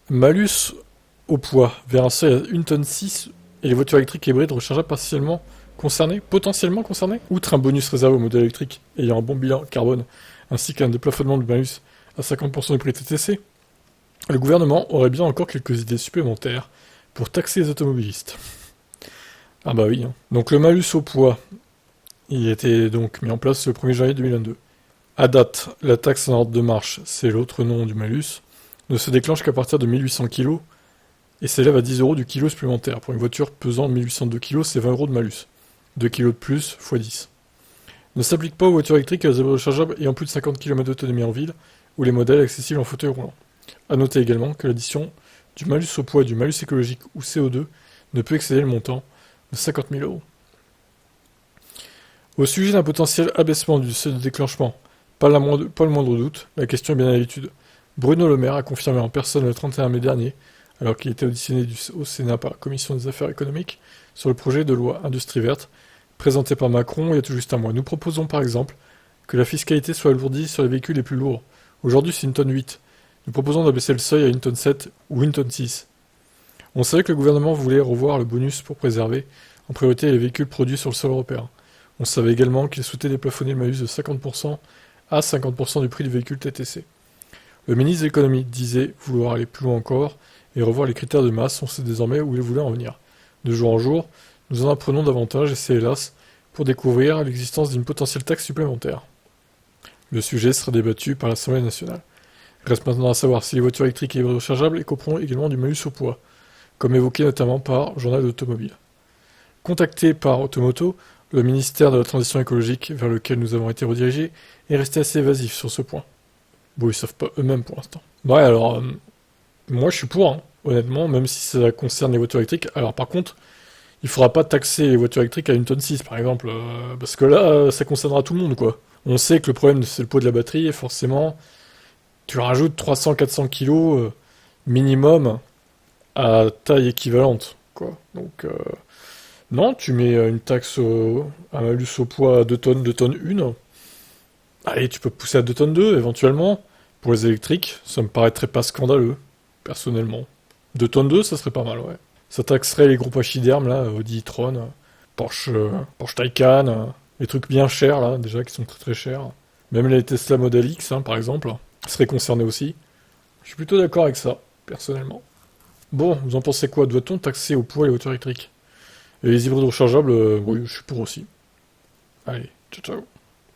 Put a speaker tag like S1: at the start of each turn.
S1: Malus au poids, vers un seuil à 1 tonne 6 et les voitures électriques et hybrides rechargeables partiellement concernées, potentiellement concernées, outre un bonus réservé aux modèles électriques ayant un bon bilan carbone, ainsi qu'un déplafonnement de malus à 50% du prix TTC, le gouvernement aurait bien encore quelques idées supplémentaires pour taxer les automobilistes. Ah bah oui, hein. Donc le malus au poids, il a été donc mis en place le 1er janvier 2022. À date, la taxe en ordre de marche, c'est l'autre nom du malus, ne se déclenche qu'à partir de 1800 kg et s'élève à 10 € du kilo supplémentaire. Pour une voiture pesant 1802 kg, c'est 20 € de malus. 2 kg de plus, x 10. Ne s'applique pas aux voitures électriques et aux hybrides rechargeables ayant plus de 50 km d'autonomie en ville ou les modèles accessibles en fauteuil roulant. A noter également que l'addition du malus au poids et du malus écologique ou CO2 ne peut excéder le montant de 50 000 €. Au sujet d'un potentiel abaissement du seuil de déclenchement, pas le moindre doute, la question est bien à l'étude. Bruno Le Maire a confirmé en personne le 31 mai dernier, alors qu'il était auditionné au Sénat par la Commission des Affaires économiques, sur le projet de loi Industrie verte, présenté par Macron il y a tout juste un mois. Nous proposons par exemple que la fiscalité soit alourdie sur les véhicules les plus lourds. Aujourd'hui c'est 1 tonne 8. Nous proposons d'abaisser le seuil à 1 tonne 7 ou 1 tonne 6. On savait que le gouvernement voulait revoir le bonus pour préserver en priorité les véhicules produits sur le sol européen. On savait également qu'il souhaitait déplafonner le malus de 50% à 50% du prix du véhicule TTC. Le ministre de l'économie disait vouloir aller plus loin encore et revoir les critères de masse, on sait désormais où il voulait en venir. De jour en jour, nous en apprenons davantage et c'est hélas pour découvrir l'existence d'une potentielle taxe supplémentaire. Le sujet sera débattu par l'Assemblée nationale. Il reste maintenant à savoir si les voitures électriques et hybrides rechargeables écoperont également du malus au poids, comme évoqué notamment par Journal d'Automobile. Contacté par Automoto, le ministère de la Transition écologique vers lequel nous avons été redirigés est resté assez évasif sur ce point. Bon, ils savent pas eux-mêmes pour l'instant. Ouais, alors, moi je suis pour, hein, honnêtement, même si ça concerne les voitures électriques. Alors par contre, il faudra pas taxer les voitures électriques à 1 tonne 6 par exemple, parce que là, ça concernera tout le monde, quoi. On sait que le problème, c'est le poids de la batterie, et forcément, tu rajoutes 300-400 kilos minimum à taille équivalente, quoi. Donc, non, tu mets une taxe, un malus au poids à 2 tonnes 1. Allez, tu peux pousser à 2 tonnes 2, éventuellement. Pour les électriques, ça me paraîtrait pas scandaleux, personnellement. 2 tonnes 2, ça serait pas mal, ouais. Ça taxerait les gros pachydermes, là, Audi e-tron, Porsche Taycan, les trucs bien chers, là, déjà, qui sont très très chers. Même les Tesla Model X, hein, par exemple, seraient concernés aussi. Je suis plutôt d'accord avec ça, personnellement. Bon, vous en pensez quoi? Doit-on taxer au poids les voitures électriques? Et les hybrides rechargeables, oui, je suis pour aussi. Allez, ciao ciao.